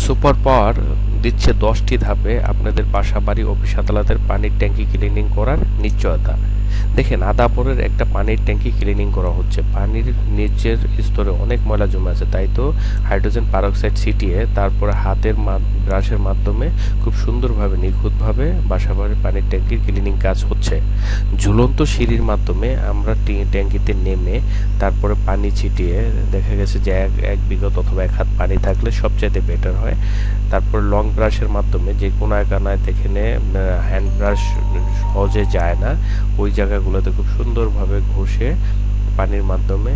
Super power দিচ্ছে 10টি ধাপে আপনাদের বাসা বাড়ি অফিস আদালতের পানির ট্যাঙ্কি ক্লিনিং করার নিশ্চয়তা। দেখেন আদাবরের একটা পানির ট্যাঙ্কি ক্লিনিং করা হচ্ছে। পানির নিচের স্তরে অনেক ময়লা জমে আছে, তাই তো হাইড্রোজেন পারক্সাইড ছিটিয়ে তারপরে হাতের ব্রাশের মাধ্যমে খুব সুন্দরভাবে নিখুঁতভাবে বাসা বাড়ির পানির ট্যাঙ্কির ক্লিনিং কাজ হচ্ছে। ঝুলন্ত সিঁড়ির মাধ্যমে আমরা ট্যাঙ্কিতে নেমে তারপরে পানি ছিটিয়ে দেখা গেছে যে এক বিঘত অথবা 1 হাত পানি থাকলে সবচাইতে বেটার হয়। তারপর লং ব্রাশের মাধ্যমে যে কোনায় কানায় যেখানে হ্যান্ড ব্রাশ সহজে যায় না ওই জায়গাগুলোতে খুব সুন্দরভাবে ঘষে পানির মাধ্যমে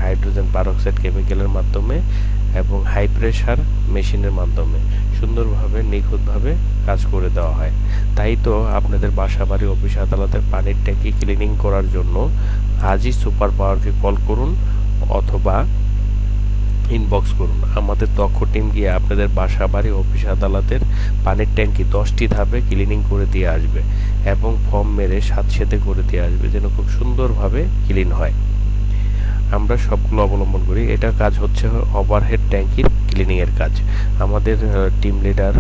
হাইড্রোজেন পারক্সাইড কেমিক্যালের মাধ্যমে এবং হাই প্রেশার মেশিনের মাধ্যমে সুন্দরভাবে নিখুঁতভাবে কাজ করে দেওয়া হয়। তাই তো আপনাদের বাসা বাড়ি অফিস আদালতের পানির ট্যাঙ্কি ক্লিনিং করার জন্য আজই সুপার পাওয়ারকে কল করুন অথবা ইনবক্স করুন। আমাদের দক্ষ টিম গিয়ে আপনাদের বাসা বাড়ি অফিস আদালতের পানির ট্যাঙ্কি 10টি ধাপে ক্লিনিং করে দিয়ে আসবে এবং ফর্ম মেরে স্যাঁতসেঁতে করে দিয়ে আসবে যেন খুব সুন্দরভাবে ক্লিন হয়। আমরা সবগুলো অবলম্বন করি। এটা কাজ হচ্ছে ওভারহেড ট্যাঙ্কির ক্লিনিং এর কাজ। আমাদের টিম লিডার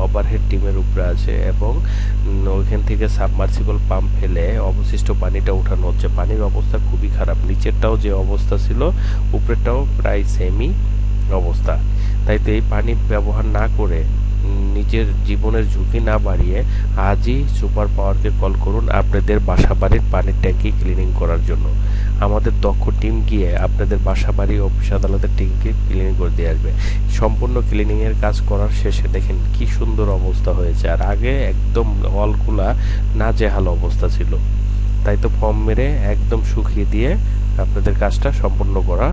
ওভারহেড টিমের উপরে আছে এবং ওইখান থেকে সাবমার্সিবল পাম্প ফেলে অবশিষ্ট পানিটা উঠানো হচ্ছে। পানির অবস্থা খুবই খারাপ, নিচেরটাও যে অবস্থা ছিল উপরেরটাও প্রায় সেমই অবস্থা। তাই তো এই পানি ব্যবহার না করে নিজের জীবনের ঝুঁকি না বাড়িয়ে আজই সুপার পাওয়ারকে কল করুন আপনাদের বাসা বাড়ির পানির ট্যাঙ্কি ক্লিনিং করার জন্য। আমাদের দক্ষ টিম গিয়ে আপনাদের বাসা বাড়ি অফিস আদালতের ট্যাঙ্কি ক্লিনিং করে দিয়ে আসবে। সম্পূর্ণ ক্লিনিং এর কাজ করার শেষে দেখেন কি সুন্দর অবস্থা হয়েছে, আর আগে একদম অলগুলা নাজেহাল অবস্থা ছিল। তাই তো ফর্ম মেরে একদম শুকিয়ে দিয়ে আপনাদের কাজটা সম্পূর্ণ করা